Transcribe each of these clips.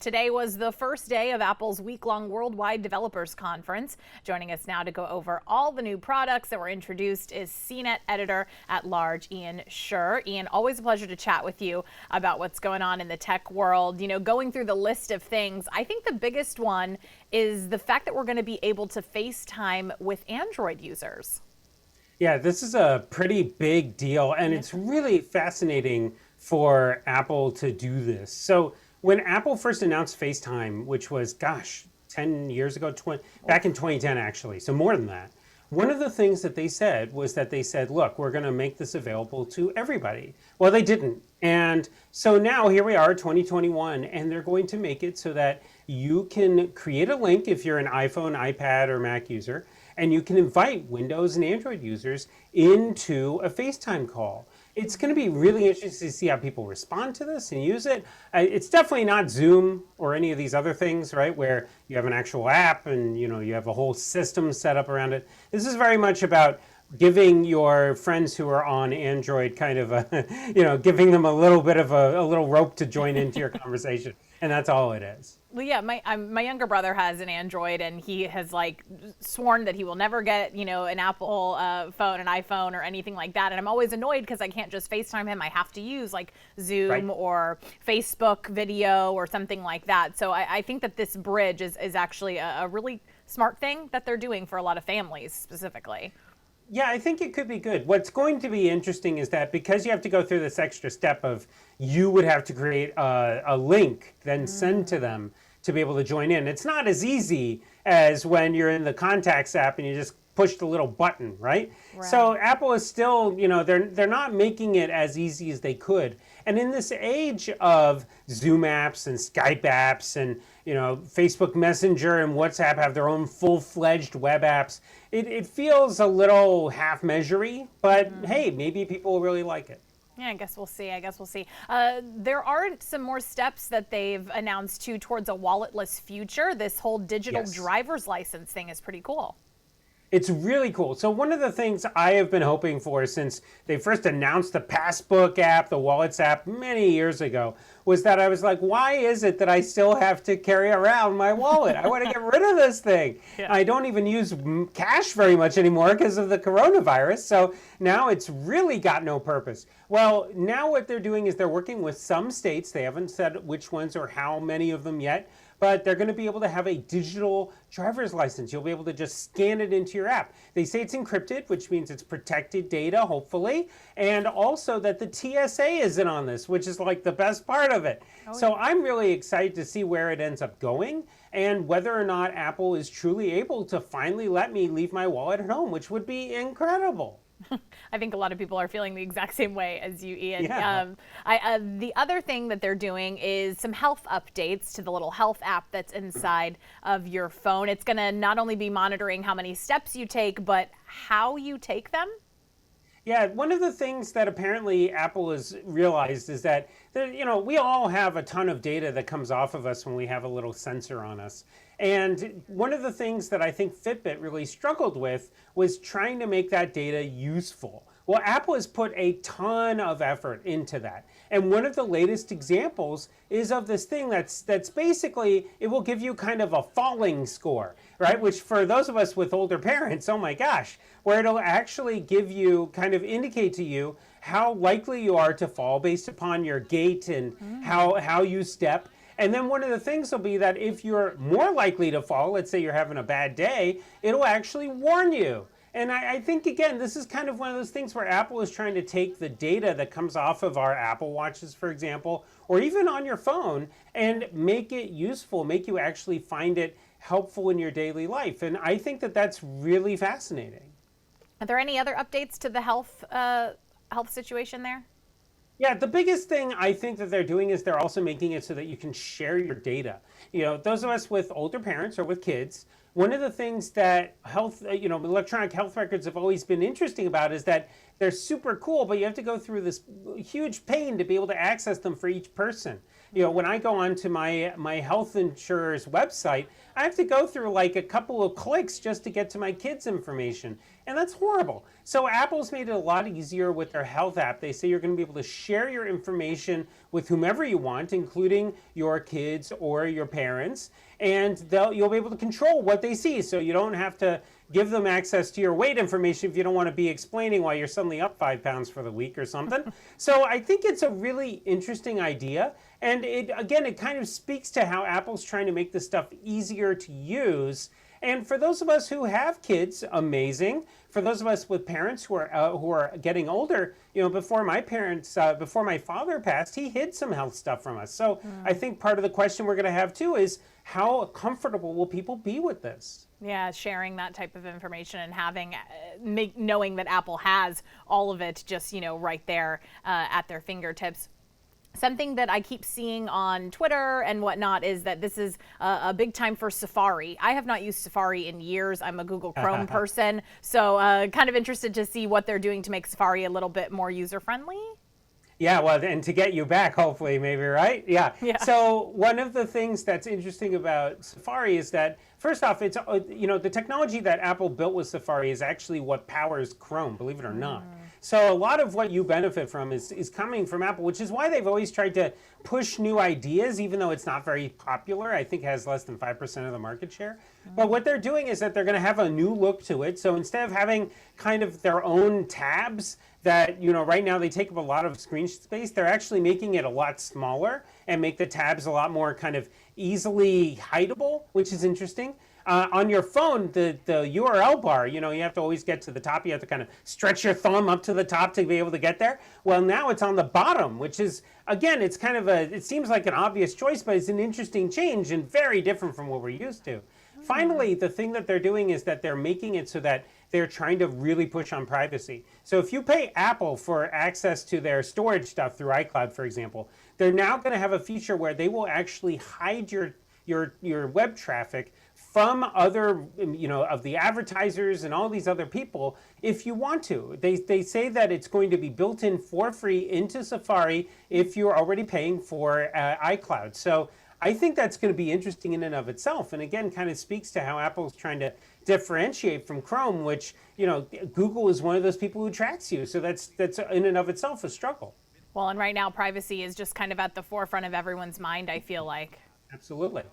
Today was the first day of Apple's week-long Worldwide Developers Conference. Joining us now to go over all the new products that were introduced is Cnet editor-at-large Ian Sherr. Ian, always a pleasure to chat with you about what's going on in the tech world. You know, going through the list of things, I think the biggest one is the fact that we're going to be able to FaceTime with Android users. Yeah, this is a pretty big deal, and it's really fascinating for Apple to do this. So when Apple first announced FaceTime, which was, 10 years ago, back in 2010 actually, so more than that, one of the things that they said was that they said, look, we're going to make this available to everybody. Well, they didn't. And so now here we are, 2021, and they're going to make it so that you can create a link if you're an iPhone, iPad, or Mac user, and you can invite Windows and Android users into a FaceTime call. It's going to be really interesting to see how people respond to this and use it. It's definitely not Zoom or any of these other things, right, where you have an actual app and you have a whole system set up around it. This is very much about giving your friends who are on Android kind of a, giving them a little bit of a little rope to join into your conversation. And that's all it is. Well, yeah, my younger brother has an Android, and he has sworn that he will never get, an Apple phone, an iPhone, or anything like that. And I'm always annoyed because I can't just FaceTime him. I have to use Zoom or Facebook video or something like that. So I think that this bridge is actually a really smart thing that they're doing for a lot of families specifically. Yeah, I think it could be good. What's going to be interesting is that because you have to go through this extra step of you would have to create a link, then send to them to be able to join in. It's not as easy as when you're in the Contacts app and you just push the little button, right? So Apple is still, they're not making it as easy as they could. And in this age of Zoom apps and Skype apps and Facebook Messenger and WhatsApp have their own full-fledged web apps, it feels a little half-measury, but hey, maybe people will really like it. Yeah, I guess we'll see. There are some more steps that they've announced too towards a walletless future. This whole digital driver's license thing is pretty cool. It's really cool. So one of the things I have been hoping for since they first announced the Passbook app, the Wallets app many years ago, was that I was like, why is it that I still have to carry around my wallet? I want to get rid of this thing. Yeah. I don't even use cash very much anymore because of the coronavirus. So now it's really got no purpose. Well, now what they're doing is they're working with some states. They haven't said which ones or how many of them yet, but they're going to be able to have a digital driver's license. You'll be able to just scan it into your app. They say it's encrypted, which means it's protected data, hopefully, and also that the TSA isn't on this, which is like the best part of it. So I'm really excited to see where it ends up going and whether or not Apple is truly able to finally let me leave my wallet at home, which would be incredible. I think a lot of people are feeling the exact same way as you, Ian. Yeah. The other thing that they're doing is some health updates to the little health app that's inside of your phone. It's going to not only be monitoring how many steps you take, but how you take them. Yeah, one of the things that apparently Apple has realized is that, we all have a ton of data that comes off of us when we have a little sensor on us. And one of the things that I think Fitbit really struggled with was trying to make that data useful. Well, Apple has put a ton of effort into that. And one of the latest examples is of this thing that's basically, it will give you kind of a falling score, right? Which for those of us with older parents, oh my gosh, where it'll actually give you, kind of indicate to you how likely you are to fall based upon your gait and how you step. And then one of the things will be that if you're more likely to fall, let's say you're having a bad day, it'll actually warn you. And I think, again, this is kind of one of those things where Apple is trying to take the data that comes off of our Apple Watches, for example, or even on your phone, and make it useful, make you actually find it helpful in your daily life. And I think that that's really fascinating. Are there any other updates to the health situation there? Yeah, the biggest thing I think that they're doing is they're also making it so that you can share your data. Those of us with older parents or with kids, one of the things that electronic health records have always been interesting about is that they're super cool, but you have to go through this huge pain to be able to access them for each person. when I go onto my health insurer's website, I have to go through like a couple of clicks just to get to my kids' information. And that's horrible. So Apple's made it a lot easier with their health app. They say you're going to be able to share your information with whomever you want, including your kids or your parents, and you'll be able to control what they see. So you don't have to give them access to your weight information if you don't want to be explaining why you're suddenly up 5 pounds for the week or something. So I think it's a really interesting idea. And it kind of speaks to how Apple's trying to make this stuff easier to use. And for those of us who have kids, amazing. For those of us with parents who are getting older, before my father passed, he hid some health stuff from us. So I think part of the question we're going to have too is how comfortable will people be with this? Yeah, sharing that type of information and having, knowing that Apple has all of it just, right there at their fingertips. Something that I keep seeing on Twitter and whatnot is that this is a big time for Safari. I have not used Safari in years. I'm a Google Chrome person, so kind of interested to see what they're doing to make Safari a little bit more user-friendly. Yeah, well, and to get you back, hopefully, maybe, right? Yeah. So one of the things that's interesting about Safari is that, first off, it's the technology that Apple built with Safari is actually what powers Chrome, believe it or not. So a lot of what you benefit from is coming from Apple, which is why they've always tried to push new ideas, even though it's not very popular. I think it has less than 5% of the market share. But what they're doing is that they're going to have a new look to it. So instead of having kind of their own tabs that, right now they take up a lot of screen space, they're actually making it a lot smaller and make the tabs a lot more kind of easily hideable, which is interesting. On your phone, the URL bar, you have to always get to the top. You have to kind of stretch your thumb up to the top to be able to get there. Well, now it's on the bottom, which is, again, it's kind of it seems like an obvious choice, but it's an interesting change and very different from what we're used to. Finally, the thing that they're doing is that they're making it so that they're trying to really push on privacy. So if you pay Apple for access to their storage stuff through iCloud, for example, they're now going to have a feature where they will actually hide your web traffic from other, of the advertisers and all these other people if you want to. They say that it's going to be built in for free into Safari if you're already paying for iCloud. So I think that's going to be interesting in and of itself. And again, kind of speaks to how Apple's trying to differentiate from Chrome, which, Google is one of those people who tracks you. So that's in and of itself a struggle. Well, and right now privacy is just kind of at the forefront of everyone's mind, I feel like. Absolutely.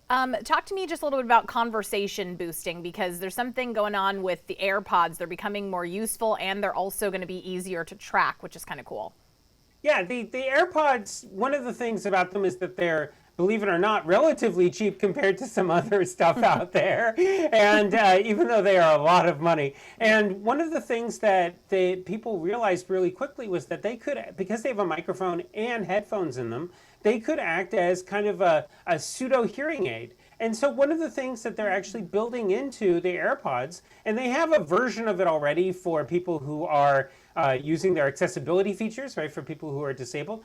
Talk to me just a little bit about conversation boosting, because there's something going on with the AirPods. They're becoming more useful, and they're also going to be easier to track, which is kind of cool. Yeah, the AirPods, one of the things about them is that they're, believe it or not, relatively cheap compared to some other stuff out there. And even though they are a lot of money. And one of the things that people realized really quickly was that they could, because they have a microphone and headphones in them, they could act as kind of a pseudo hearing aid. And so one of the things that they're actually building into the AirPods, and they have a version of it already for people who are using their accessibility features, right, for people who are disabled,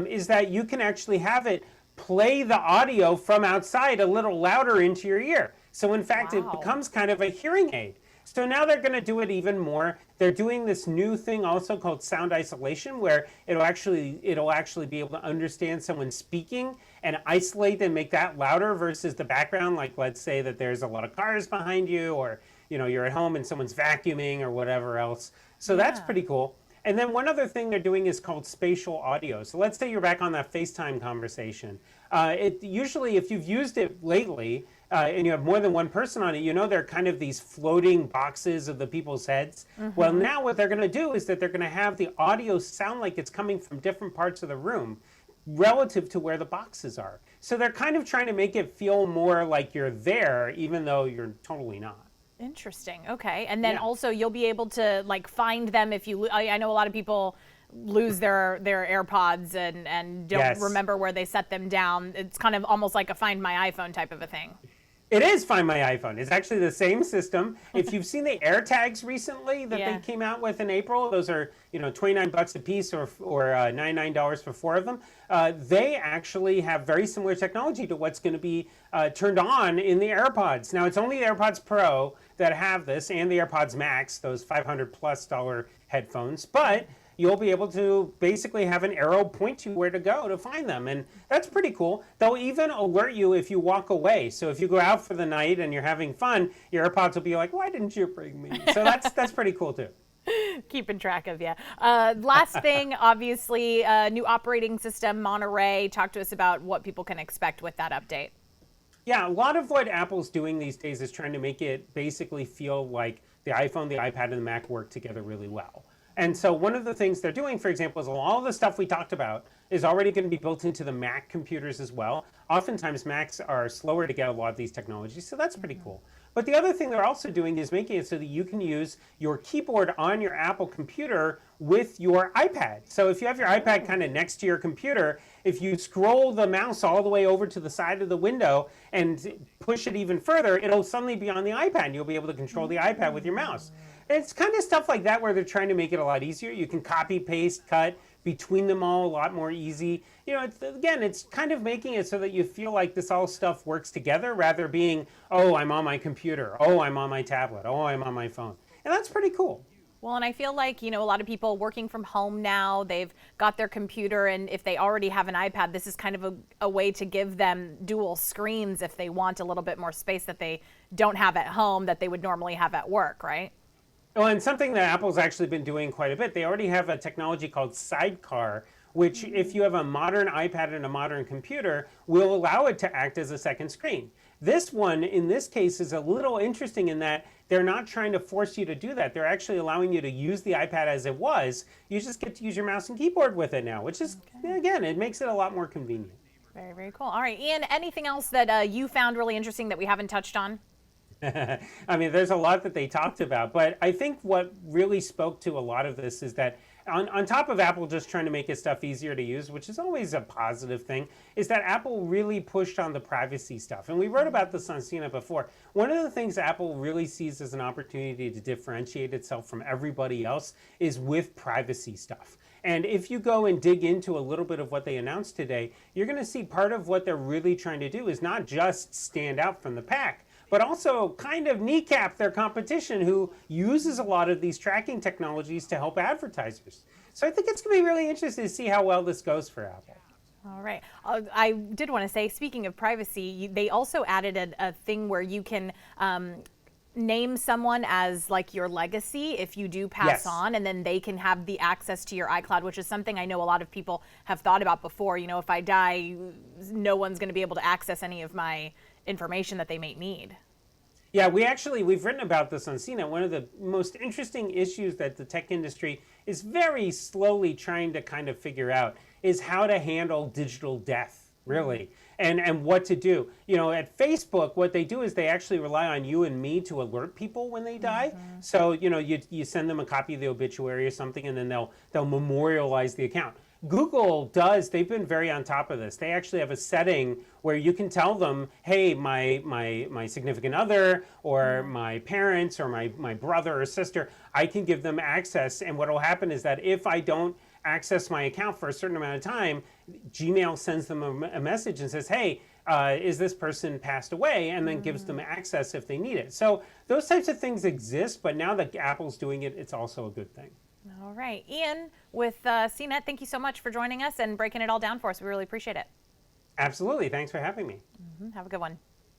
is that you can actually have it play the audio from outside a little louder into your ear. So in fact, it becomes kind of a hearing aid. So now they're going to do it even more. They're doing this new thing also called sound isolation, where it'll actually be able to understand someone speaking and isolate and make that louder versus the background. Like, let's say that there's a lot of cars behind you, or you're at home and someone's vacuuming or whatever else. So that's pretty cool. And then one other thing they're doing is called spatial audio. So let's say you're back on that FaceTime conversation. Usually, if you've used it lately, and you have more than one person on it, they're kind of these floating boxes of the people's heads. Well, now what they're going to do is that they're going to have the audio sound like it's coming from different parts of the room relative to where the boxes are. So they're kind of trying to make it feel more like you're there, even though you're totally not. Interesting. Okay. And then also you'll be able to find them if you, I know a lot of people lose their AirPods and don't remember where they set them down. It's kind of almost like a Find My iPhone type of a thing. It is Find My iPhone. It's actually the same system. If you've seen the AirTags recently that they came out with in April, those are $29 a piece or $99 for 4 of them. They actually have very similar technology to what's going to be turned on in the AirPods. Now, it's only the AirPods Pro that have this, and the AirPods Max, those $500+ headphones. But you'll be able to basically have an arrow point you where to go to find them. And that's pretty cool. They'll even alert you if you walk away. So if you go out for the night and you're having fun, your AirPods will be like, why didn't you bring me? So that's pretty cool too. Keeping track of you. Last thing, obviously, new operating system, Monterey. Talk to us about what people can expect with that update. Yeah, a lot of what Apple's doing these days is trying to make it basically feel like the iPhone, the iPad, and the Mac work together really well. And so one of the things they're doing, for example, is all the stuff we talked about is already going to be built into the Mac computers as well. Oftentimes, Macs are slower to get a lot of these technologies, so that's pretty cool. But the other thing they're also doing is making it so that you can use your keyboard on your Apple computer with your iPad. So if you have your iPad kind of next to your computer, if you scroll the mouse all the way over to the side of the window and push it even further, it'll suddenly be on the iPad. You'll be able to control the iPad with your mouse. It's kind of stuff like that where they're trying to make it a lot easier. You can copy, paste, cut between them all a lot more easy. You know, it's kind of making it so that you feel like this all stuff works together rather being, oh, I'm on my computer, oh, I'm on my tablet, oh, I'm on my phone. And that's pretty cool. Well, and I feel like, a lot of people working from home now, they've got their computer, and if they already have an iPad, this is kind of a way to give them dual screens if they want a little bit more space that they don't have at home that they would normally have at work, right? Well, and something that Apple's actually been doing quite a bit, they already have a technology called Sidecar, which if you have a modern iPad and a modern computer, will allow it to act as a second screen. This one, in this case, is a little interesting in that they're not trying to force you to do that. They're actually allowing you to use the iPad as it was. You just get to use your mouse and keyboard with it now, which is, again, it makes it a lot more convenient. Very, very cool. All right, Ian, anything else that you found really interesting that we haven't touched on? I mean, there's a lot that they talked about, but I think what really spoke to a lot of this is that on top of Apple just trying to make its stuff easier to use, which is always a positive thing, is that Apple really pushed on the privacy stuff. And we wrote about this on Cnet before. One of the things Apple really sees as an opportunity to differentiate itself from everybody else is with privacy stuff. And if you go and dig into a little bit of what they announced today, you're going to see part of what they're really trying to do is not just stand out from the pack, but also kind of kneecap their competition who uses a lot of these tracking technologies to help advertisers. So I think it's going to be really interesting to see how well this goes for Apple. All right. I did want to say, speaking of privacy, they also added a thing where you can name someone as like your legacy if you do pass on, and then they can have the access to your iCloud, which is something I know a lot of people have thought about before. If I die, no one's going to be able to access any of my information that they may need. Yeah, we've written about this on Cnet. One of the most interesting issues that the tech industry is very slowly trying to kind of figure out is how to handle digital death, really, and what to do. At Facebook, what they do is they actually rely on you and me to alert people when they die. So, you send them a copy of the obituary or something, and then they'll memorialize the account. Google they've been very on top of this. They actually have a setting where you can tell them, hey, my significant other or my parents or my brother or sister, I can give them access. And what will happen is that if I don't access my account for a certain amount of time, Gmail sends them a message and says, hey, is this person passed away? And then gives them access if they need it. So those types of things exist, but now that Apple's doing it, it's also a good thing. All right. Ian, with Cnet, thank you so much for joining us and breaking it all down for us. We really appreciate it. Absolutely. Thanks for having me. Have a good one.